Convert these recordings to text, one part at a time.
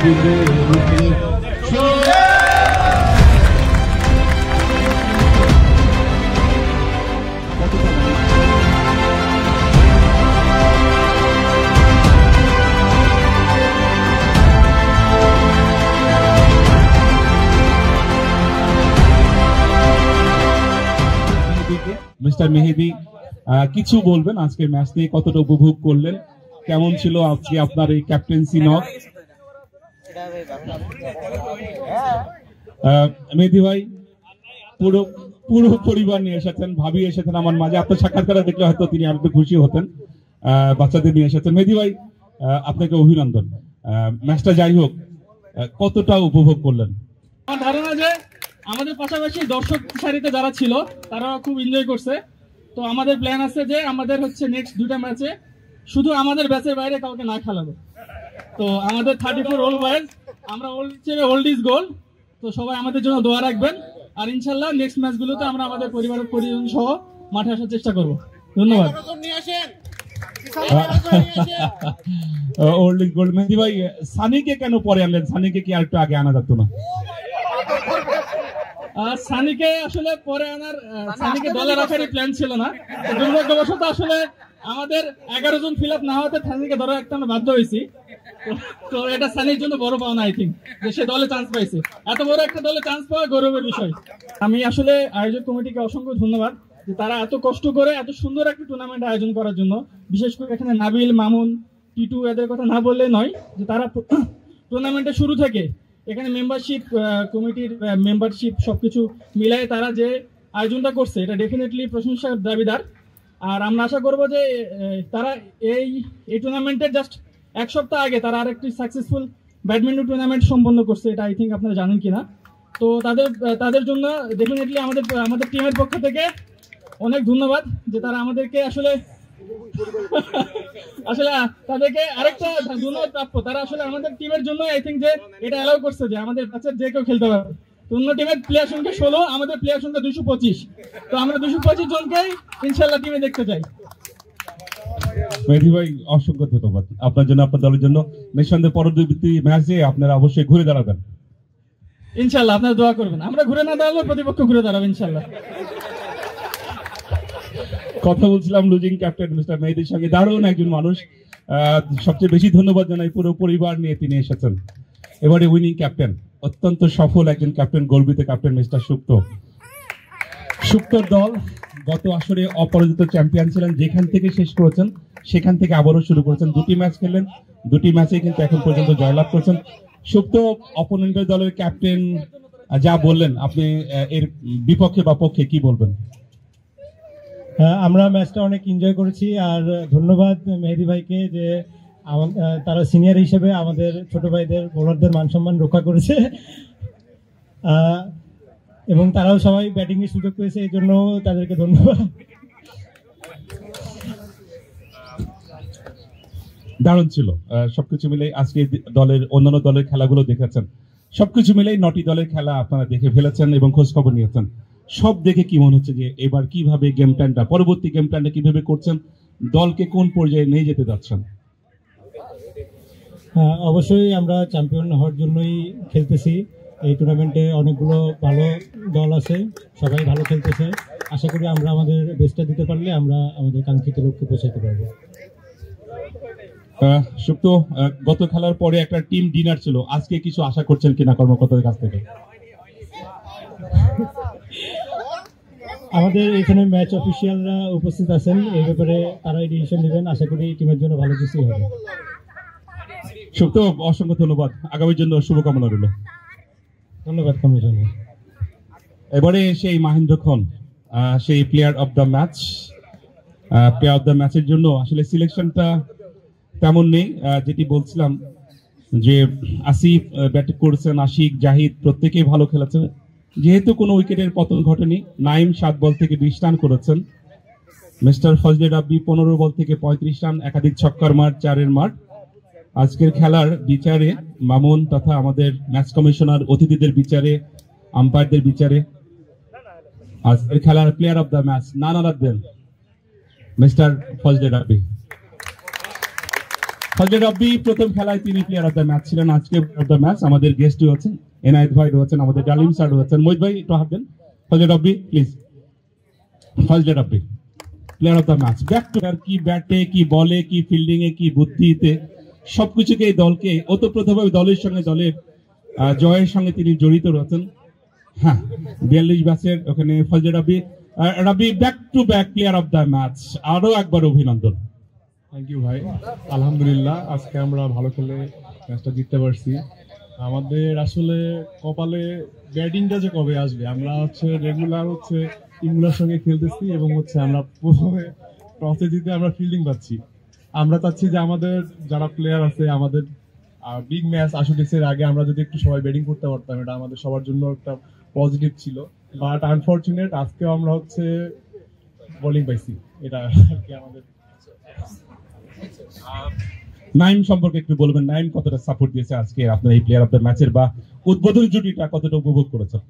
Mister মেহেদী কিছু বলবেন আজকের ম্যাচ নিয়ে, কতটা উপভোগ করলেন, কেমন ছিল আজকে আপনার এই ক্যাপ্টেন্সি নক? মেহেদী ভাই পুরো পুরো পরিবার নিয়ে এসেছেন, ভাবি এসেছেন আমার মাঝে, আপনার সাক্ষাৎকার দেখলে হয়তো তিনি আরেকটু খুশি হতেন। বাচ্চাদের নিয়ে এসেছেন। মেহেদী ভাই আপনাকে অভিনন্দন। ম্যাচটা যাই হোক, কতটা উপভোগ করলেন? আমার ধারণা যে আমাদের পাশাপাশি দর্শক সারিতে যারা ছিল তারা খুব এনজয় করছে। তো আমাদের প্ল্যান আছে যে আমাদের হচ্ছে নেক্সট দুটা ম্যাচে শুধু আমাদের ব্যাচের বাইরে কাউকে না খেলাবো। তো আমাদের 34 ওল্ড বয়েজ, আমরা ওল্ড হিসেবে ওল্ড ইজ গোল্ড। তো সবাই আমাদের জন্য দোয়া রাখবেন, আর ইনশাল্লাহ নেক্সট ম্যাচগুলোতে আমরা আমাদের পরিবারের পরিজন সহ মাঠে আসার চেষ্টা করব। ধন্যবাদ। Old is gold. মেহেদী ভাই সানিকে কেন পরে আনলেন? সানিকে কি আরেকটু আগে আনা যেত না? সানিকে আসলে পরে আনার, সানিকে দলে রাখারই প্ল্যান ছিল না। দুর্ভাগ্যবশত আসলে আমাদের 11 জন ফিল আপ না হওয়াতে সানিকে ধরে রাখতে আমরা বাধ্য হয়েছি। তো এটা সানির জন্য বড় পাওনা, আই থিঙ্ক, যে সে দলে চান্স পাইছে। এত বড় একটা দলে চান্স পাওয়া গৌরবের বিষয়। আমি আসলে আয়োজক কমিটিকে অসংখ্য ধন্যবাদ যে তারা এত কষ্ট করে এত সুন্দর একটা টুর্নামেন্ট আয়োজন করার জন্য, বিশেষ করে এখানে নাবিল, মামুন, টিটু এদের কথা না বললে নয়, যে তারা টুর্নামেন্টের শুরু থেকে এখানে মেম্বারশিপ কমিটির মেম্বারশিপ সবকিছু মিলাই তারা যে আয়োজনটা করছে এটা ডেফিনেটলি প্রশংসার দাবিদার। আর আমরা আশা করব যে তারা এই টুর্নামেন্টের জাস্ট এক সপ্তাহ আগে তারা আরেকটি সাকসেসফুল ব্যাডমিন্টন টুর্নামেন্ট সম্পন্ন করছে, এটা আই থিঙ্ক আপনারা জানেন কিনা। তো তাদের জন্য ডেফিনেটলি আমাদের টিমের পক্ষ থেকে অনেক ধন্যবাদ যে তারা আমাদেরকে আসলে তাদেরকে আরেকটা ধন্যবাদ প্রাপ্য। তারা আসলে আমাদের টিমের জন্য আই থিঙ্ক যে এটা অ্যালাউ করছে যে আমাদের বাচ্চার যে কেউ খেলতে পারবে। অন্য টিমের প্লেয়ার সংখ্যা 16, আমাদের প্লেয়ার সংখ্যা 225। তো আমরা 225 জনকেই ইনশাল্লাহ টিমে দেখতে চাই। মেহেদী ভাই অসংখ্য ধন্যবাদ আপনার জন্য, আপনার দলের জন্য। নিঃসন্দেহে পরবর্তী ম্যাচে আপনারা অবশ্যই ঘুরে দাঁড়াবেন ইনশাল্লাহ। আপনারা দোয়া করবেন, আমরা ঘুরে না দাঁড়ালে প্রতিপক্ষ ঘুরে দাঁড়াবে ইনশাল্লাহ। কথা বলছিলাম লুজিং ক্যাপ্টেন মিস্টার মেহেদীর সঙ্গে, দারুণ একজন মানুষ। সবচেয়ে বেশি ধন্যবাদ জানাই পুরো পরিবার নিয়ে তিনি এসেছেন। এবারে উইনিং ক্যাপ্টেন, অত্যন্ত সফল একজন ক্যাপ্টেন, গর্বিত ক্যাপ্টেন মিস্টার সুপ্তর দল গত আসরে অপরাজিত চ্যাম্পিয়ন ছিলেন, যেখান থেকে শেষ করেছেন সেখান থেকে আবারও শুরু করেছেন। 2টি ম্যাচ খেললেন, 2টি ম্যাচে কিন্তু এখন পর্যন্ত জয়লাভ করেছেন। সুপ্ত অপোনেন্টের দলের ক্যাপ্টেন, যা বললেন আপনি এর বিপক্ষে বা পক্ষে কি বলবেন? আমরা ম্যাচটা অনেক এনজয় করেছি, আর ধন্যবাদ মেহেদী ভাইকে যে তারা সিনিয়র হিসেবে আমাদের ছোট ভাইদের বোলারদের মান সম্মান রক্ষা করেছে, এবং তারাও সবাই ব্যাটিং এর সুযোগ পেয়েছে, এই জন্য তাদেরকে ধন্যবাদ। দারুণ ছিল সবকিছু মিলে। আজকে দলের অন্যান্য দলের খেলাগুলো দেখেছেন, সবকিছু মিলেই 9টি দলের খেলা আপনারা দেখে ফেলেছেন এবং খোঁজ খবর নিয়েছেন। সব দেখে কি মনে হচ্ছে যে এবার কিভাবে গেম প্ল্যানটা, পরবর্তী গেম প্ল্যানটা কিভাবে করছেন, দলকে কোন পর্যায়ে নিয়ে যেতে যাচ্ছেন? অবশ্যই আমরা চ্যাম্পিয়ন হওয়ার জন্যই খেলতেছি। এই টুর্নামেন্টে অনেকগুলো ভালো দল আছে, সবাই ভালো খেলতেছে। আশা করি আমরা আমাদের বেস্টটা দিতে পারলে আমরা আমাদের কাঙ্ক্ষিত লক্ষ্যে পৌঁছাতে পারবো। সুপ্ত, গত খেলার পরে একটা টিম ডিনার ছিল, আজকে কিছু আশা করছেন কিনা কর্মকর্তাদের কাছ থেকে? আমাদের এখানে ম্যাচ অফিসিয়ালরা উপস্থিত আছেন, এই ব্যাপারে তারাই ডিসিশন নেবেন। আশা করি টিমের জন্য ভালো কিছু হবে। সুপ্ত, অসংখ্য ধন্যবাদ, আগামীর জন্য শুভকামনা রইল। ধন্যবাদ কমিশন। এবারে সেই মাহেন্দ্র খন, সেই player of the match. Player of the ম্যাচের জন্য আসলে সিলেকশনটা তেমন নেই, যেটি বলছিলাম যে আসিফ ব্যাটিং করেছেন, আশিক, জাহিদ প্রত্যেকেই ভালো খেলেছে। যেহেতু কোনো উইকেটের পতন ঘটেনি, নাইম 7 বল থেকে 20 রান করেছেন। মিস্টার ফজলে রাব্বি 15 বল থেকে 35 রান, একাধিক ছক্কার মার, 4-এর মার। আজকের খেলার বিচারে মামুন তথা আমাদের ম্যাচ কমিশনার, অতিথিদের বিচারে, আম্পায়ারদের বিচারে আজকের খেলার player of the match none other than mister Fazle Rabbi. Fazle Rabbi প্রথম খেলায় তিনি প্লেয়ার অফ দ্য ম্যাচ ছিলেন। আজকে প্লেয়ার অফ দ্য ম্যাচ আমাদের গেস্ট হচ্ছেন এনায়েত ভাই রয়েছেন, আমাদের ডালিম স্যার রয়েছেন। মোহিত ভাই একটু হাত দেন। Fazle Rabbi please. Fazle Rabbi player of the match. Back to back, কি ব্যাটে, কি বলে, কি ফিল্ডিং এ, কি বুদ্ধিতে, সবকিছুকে এই দলকে ওতপ্রোতভাবে দলের সঙ্গে দলের জয়ের সঙ্গে তিনি জড়িত রয়েছেন। হ্যাঁ, 42 ব্যাচের ওখানে Fazle Rabbi. Rabbi back to back player of the match, আরো একবার অভিনন্দন। থ্যাংক ইউ ভাই, আলহামদুলিল্লাহ আজকে আমরা ভালো খেলে ম্যাচটা জিততে পারছি। আমাদের আসলে কপালে ব্যাটিংটা যে কবে আসবে, আমরা রেগুলার টিমগুলোর সঙ্গে খেলতেছি এবং আমরা প্রথমে টসে জিতে আমরা ফিল্ডিং পাচ্ছি। আমরা চাচ্ছি যে আমাদের যারা প্লেয়ার আছে, আমাদের বিগ ম্যাচ আসুটেক্সের আগে আমরা যদি একটু সবাই ব্যাটিং করতে পারতাম, এটা আমাদের সবার জন্য একটা পজিটিভ ছিল। বাট আনফরচুনেট আজকেও আমরা বোলিং পাইছি, এটা আর কি। আমাদের নাইম সম্পর্কে একটু বলবেন, নাইম কতটা সাপোর্ট দিয়েছে আজকে আপনার এই প্লেয়ার অফ দ্য ম্যাচের, বা উদ্বোধনী জুটিটা কতটা উপভোগ করেছেন?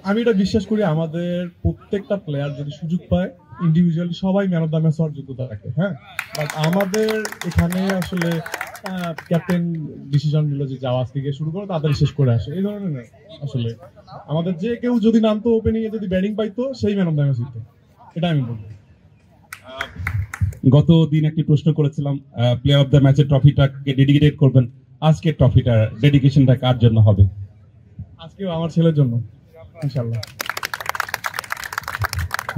আমি এটা বিশ্বাস করি, আমাদের প্রত্যেকটা প্লেয়ার যদি সুযোগ পায় ইন্ডিভিজুয়ালি সবাই ম্যান অফ দ্য ম্যাচ হওয়ার যোগ্যতা রাখে। হ্যাঁ, বাট আমাদের এখানে ক্যাপ্টেন ডিসিশন নিল যে যাওয়া থেকে শুরু করে তাড়াতাড়ি শেষ করে আসে, এই ধরনের। আসলে আমাদের যে কেউ যদি নামতো ওপেনিং এ, যদি ব্যাটিং পাইতো, সেই ম্যান অফ দ্য ম্যাচ হইতো, এটা আমি বলবো। গত দিন একটি প্রশ্ন করেছিলাম, প্লেয়ার অফ দ্য ম্যাচের ট্রফিটাকে ডেডিকেটেড করবেন, আজকের ট্রফিটার ডেডিকেশনটা কার জন্য হবে? আজকেও আমার ছেলের জন্য, ইনশাআল্লাহ।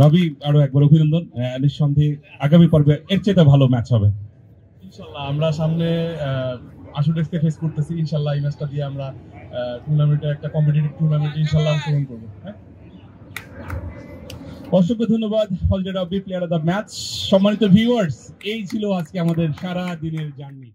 রবি, আরো একবার অভিনন্দন। নিঃসন্দেহে আগামী পর্বে এর চেয়ে ভালো ম্যাচ হবে ইনশাআল্লাহ। আমরা সামনে আসুটেক্সকে ফেস করতেছি, ইনশাআল্লাহ এই ম্যাচটা দিয়ে আমরা টুর্নামেন্টে একটা কম্পিটিটিভ টুর্নামেন্টে ইনশাআল্লাহ অংশগ্রহণ করবো। হ্যাঁ, অসংখ্য ধন্যবাদ Fazle Rabbi, player of the match. সম্মানিত ভিউয়ার্স, এই ছিল আজকে আমাদের সারা দিনের জার্নি।